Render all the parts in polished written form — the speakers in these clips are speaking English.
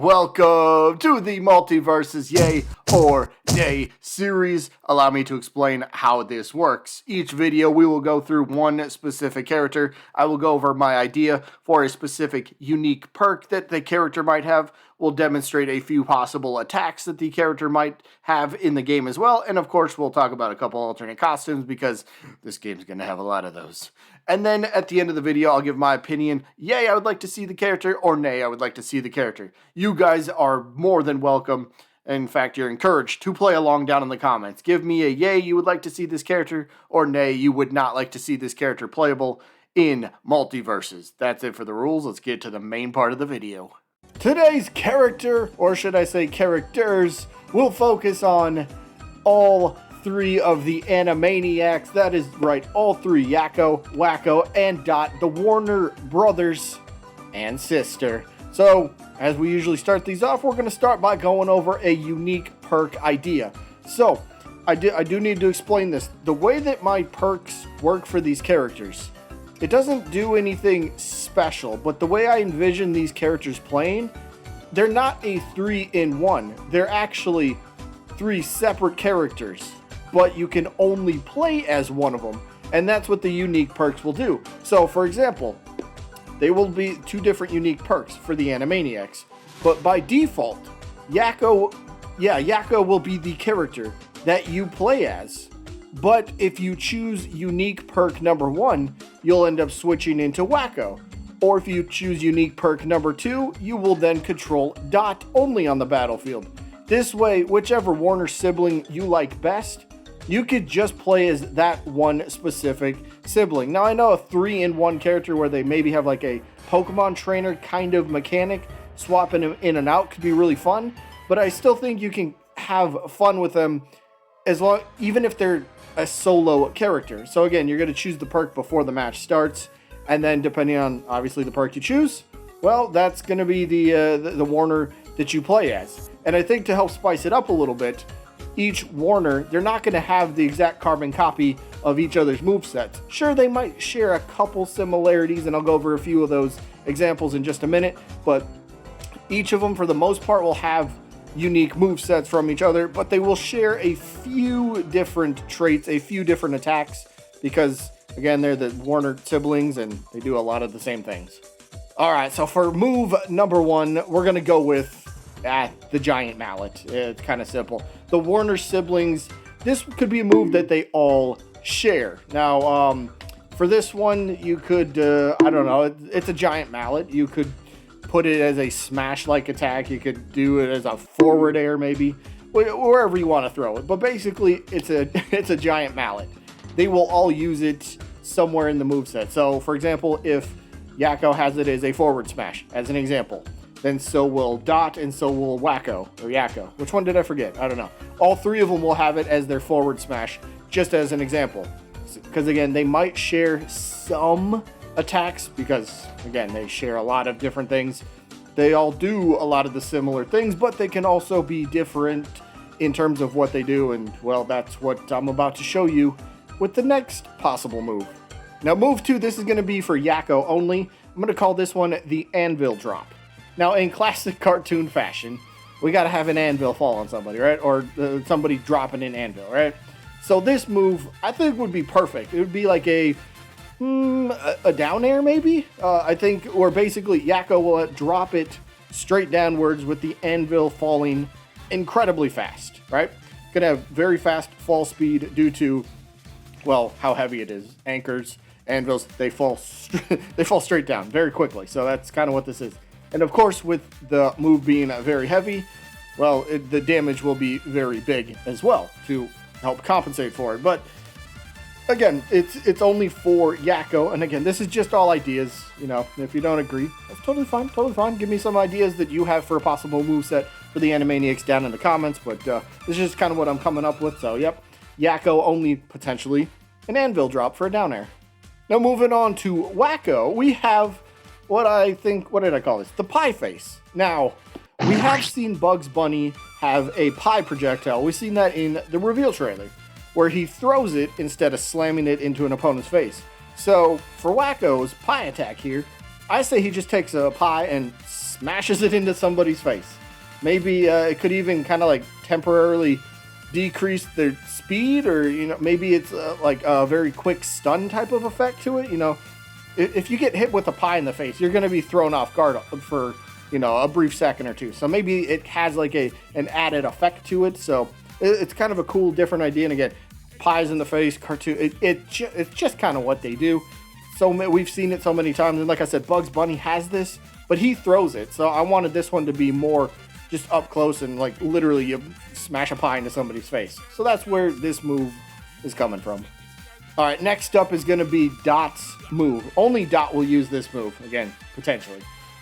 Welcome to the Multiversus Yay or Nay series. Allow me to explain how this works. Each video we will go through one specific character. I will go over my idea for a specific unique perk that the character might have. We'll demonstrate a few possible attacks that the character might have in the game as well. And of course we'll talk about a couple alternate costumes because this game's going to have a lot of those. And then at the end of the video, I'll give my opinion. Yay, I would like to see the character, or nay, I would like to see the character. You guys are more than welcome. In fact, you're encouraged to play along down in the comments. Give me a yay, you would like to see this character, or nay, you would not like to see this character playable in Multiversus. That's it for the rules. Let's get to the main part of the video. Today's character, or should I say characters, will focus on all three of the Animaniacs. That is right, all three: Yakko, Wacko, and Dot, the Warner brothers and sister. So, as we usually start these off, we're going to start by going over a unique perk idea. So, I do need to explain this. The way that my perks work for these characters, it doesn't do anything special, but the way I envision these characters playing, they're not a 3-in-1. They're actually 3 separate characters, but you can only play as one of them, and that's what the unique perks will do. So, for example, they will be 2 different unique perks for the Animaniacs, but by default, Yakko will be the character that you play as. But if you choose unique perk number 1, you'll end up switching into Wacko. Or if you choose unique perk number 2, you will then control Dot only on the battlefield. This way, whichever Warner sibling you like best, you could just play as that one specific sibling. Now, I know a 3-in-1 character where they maybe have like a Pokemon trainer kind of mechanic, swapping them in and out could be really fun, but I still think you can have fun with them even if they're a solo character. So again, you're going to choose the perk before the match starts, and then depending on obviously the perk you choose, well, that's going to be the Warner that you play as. And I think to help spice it up a little bit, each Warner, they're not going to have the exact carbon copy of each other's movesets. Sure, they might share a couple similarities, and I'll go over a few of those examples in just a minute, but each of them, for the most part, will have unique movesets from each other, but they will share a few different traits, a few different attacks, because, again, they're the Warner siblings, and they do a lot of the same things. Alright, so for move number 1, we're going to go with the giant mallet. It's kind of simple. The Warner siblings, this could be a move that they all share. Now, for this one, you could, I don't know, it's a giant mallet. You could put it as a smash-like attack. You could do it as a forward air, maybe, wherever you want to throw it. But basically, it's a giant mallet. They will all use it somewhere in the moveset. So, for example, if Yakko has it as a forward smash, as an example, then so will Dot, and so will Wacko, or Yakko. Which one did I forget? I don't know. All 3 of them will have it as their forward smash, just as an example. Because, again, they might share some attacks, because, again, they share a lot of different things. They all do a lot of the similar things, but they can also be different in terms of what they do, and, well, that's what I'm about to show you with the next possible move. Now, move 2, this is going to be for Yakko only. I'm going to call this one the Anvil Drop. Now, in classic cartoon fashion, we got to have an anvil fall on somebody, right? Or somebody dropping an anvil, right? So this move, I think, would be perfect. It would be like a down air, maybe? I think, or basically, Yakko will drop it straight downwards with the anvil falling incredibly fast, right? Gonna have very fast fall speed due to, well, how heavy it is. Anchors, anvils, they fall straight down very quickly. So that's kind of what this is. And of course, with the move being very heavy, well, the damage will be very big as well to help compensate for it. But again, it's only for Yakko, and again, this is just all ideas. You know, if you don't agree, that's totally fine, totally fine. Give me some ideas that you have for a possible moveset for the Animaniacs down in the comments, but this is just kind of what I'm coming up with. So, yep, Yakko only potentially an anvil drop for a down air. Now, moving on to Wacko, we have what did I call this? The pie face. Now, we have seen Bugs Bunny have a pie projectile. We've seen that in the reveal trailer, where he throws it instead of slamming it into an opponent's face. So, for Wacko's pie attack here, I say he just takes a pie and smashes it into somebody's face. Maybe it could even kind of like temporarily decrease their speed, or maybe it's like a very quick stun type of effect to it. If you get hit with a pie in the face, you're going to be thrown off guard for a brief second or two. So maybe it has like an added effect to it. So it's kind of a cool, different idea. And again, pies in the face, cartoon. It's just kind of what they do. So we've seen it so many times. And like I said, Bugs Bunny has this, but he throws it. So I wanted this one to be more just up close and like literally you smash a pie into somebody's face. So that's where this move is coming from. All right, next up is going to be Dot's move. Only Dot will use this move, again, potentially.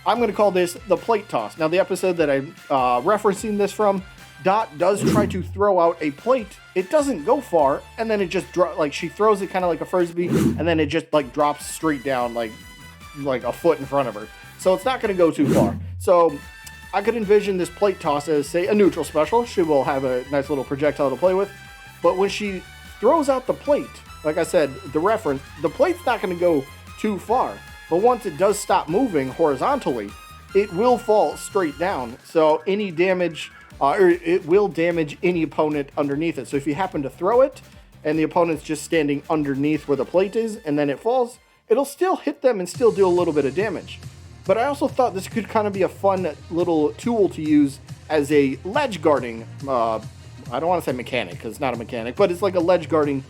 I'm going to call this the plate toss. Now, the episode that I'm referencing this from, Dot does try to throw out a plate. It doesn't go far, and then it just she throws it kind of like a frisbee, and then it just like drops straight down like a foot in front of her. So it's not going to go too far. So I could envision this plate toss as, say, a neutral special. She will have a nice little projectile to play with. But when she throws out the plate, like I said, the plate's not going to go too far. But once it does stop moving horizontally, it will fall straight down. So any damage, or it will damage any opponent underneath it. So if you happen to throw it, and the opponent's just standing underneath where the plate is, and then it falls, it'll still hit them and still do a little bit of damage. But I also thought this could kind of be a fun little tool to use as a ledge guarding, I don't want to say mechanic, because it's not a mechanic, but it's like a ledge guarding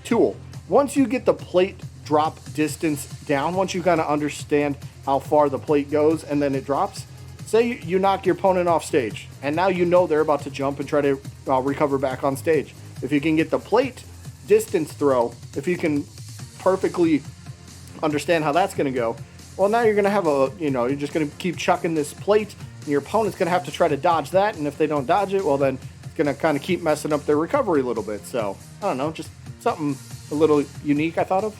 tool. Once you get the plate drop distance down, once you kind of understand how far the plate goes and then it drops, say you knock your opponent off stage, and now they're about to jump and try to recover back on stage. If you can get the plate distance throw, if you can perfectly understand how that's going to go, well, now you're going to have you're just going to keep chucking this plate, and your opponent's going to have to try to dodge that, and if they don't dodge it, well, then it's going to kind of keep messing up their recovery a little bit. So, I don't know, just something a little unique I thought of.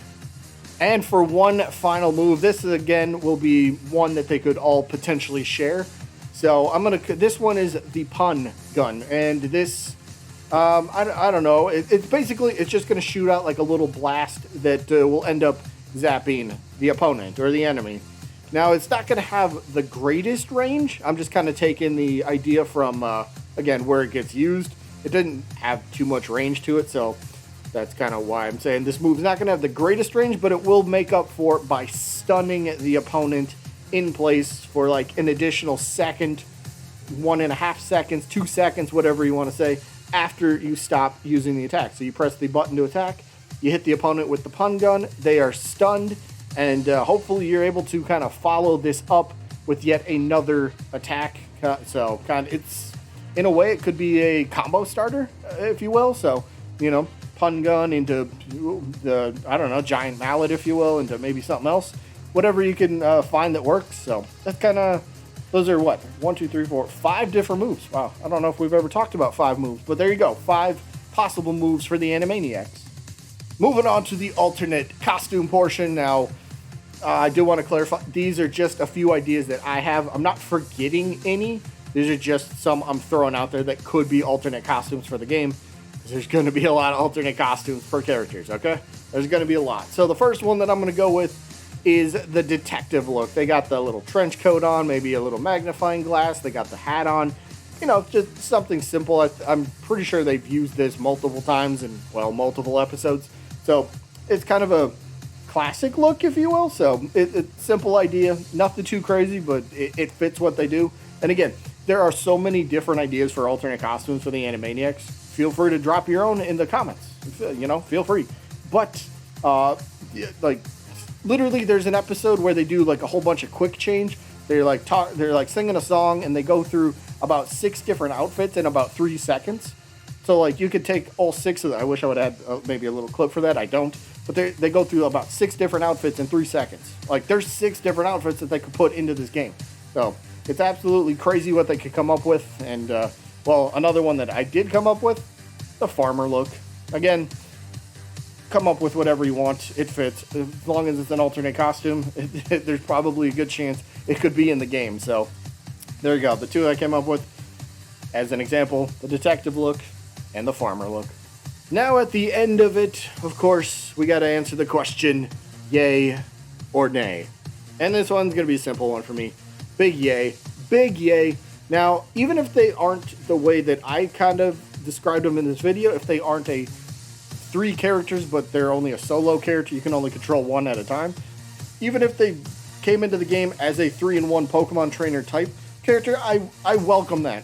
And for one final move, this again will be one that they could all potentially share. So, this one is the pun gun, and this, I don't know, it's just going to shoot out like a little blast that will end up zapping the opponent or the enemy. Now, it's not going to have the greatest range. I'm just kind of taking the idea from, again, where it gets used. It didn't have too much range to it, so that's kind of why I'm saying this move is not going to have the greatest range, but it will make up for it by stunning the opponent in place for like an additional second, 1.5 seconds, 2 seconds, whatever you want to say, after you stop using the attack. So you press the button to attack, you hit the opponent with the pun gun, they are stunned, and hopefully you're able to kind of follow this up with yet another attack. So kind of, it's, in a way, it could be a combo starter, if you will. So, pun gun into the, I don't know, giant mallet, if you will, into maybe something else. Whatever you can find that works. So that's kind of, those are what? 1, 2, 3, 4, 5 different moves. Wow, I don't know if we've ever talked about 5 moves, but there you go. 5 possible moves for the Animaniacs. Moving on to the alternate costume portion. Now, I do want to clarify, these are just a few ideas that I have. I'm not forgetting any. These are just some I'm throwing out there that could be alternate costumes for the game. There's going to be a lot of alternate costumes for characters, okay? There's going to be a lot. So the first one that I'm going to go with is the detective look. They got the little trench coat on, maybe a little magnifying glass. They got the hat on. Just something simple. I'm pretty sure they've used this multiple times in, multiple episodes. So it's kind of a classic look, if you will. So it's simple idea, nothing too crazy, but it fits what they do. And again, there are so many different ideas for alternate costumes for the Animaniacs. Feel free to drop your own in the comments. Feel free. But literally, there's an episode where they do like a whole bunch of quick change. They're like singing a song, and they go through about 6 different outfits in about 3 seconds. So like you could take all 6 of them. I wish I would have maybe a little clip for that. I don't. But they go through about 6 different outfits in 3 seconds. Like there's 6 different outfits that they could put into this game. So it's absolutely crazy what they could come up with. And another one that I did come up with, the farmer look. Again, come up with whatever you want. It fits. As long as it's an alternate costume, there's probably a good chance it could be in the game. So there you go. The 2 I came up with as an example, the detective look and the farmer look. Now at the end of it, of course, we got to answer the question, yay or nay. And this one's going to be a simple one for me. Big yay. big yay. Now, even if they aren't the way that I kind of described them in this video, if they aren't a 3 characters, but they're only a solo character, you can only control 1 at a time. Even if they came into the game as a 3-in-1 Pokemon trainer type character, I welcome that.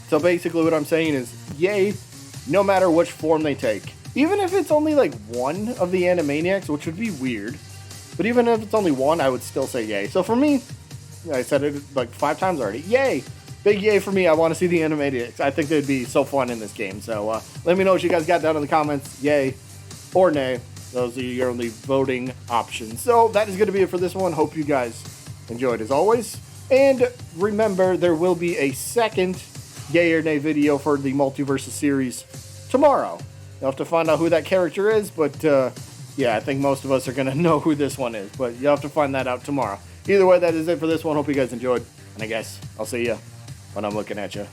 So basically what I'm saying is, yay, no matter which form they take. Even if it's only like one of the Animaniacs, which would be weird, but even if it's only one, I would still say yay. So for me, I said it like 5 times already, yay! Big yay for me. I want to see the Animaniacs. I think they'd be so fun in this game. So let me know what you guys got down in the comments, yay or nay. Those are your only voting options. So that is going to be it for this one. Hope you guys enjoyed as always. And remember, there will be a second yay or nay video for the Multiversus series tomorrow. You'll have to find out who that character is, but yeah, I think most of us are going to know who this one is, but you'll have to find that out tomorrow. Either way, that is it for this one. Hope you guys enjoyed, and I guess I'll see you when I'm looking at you.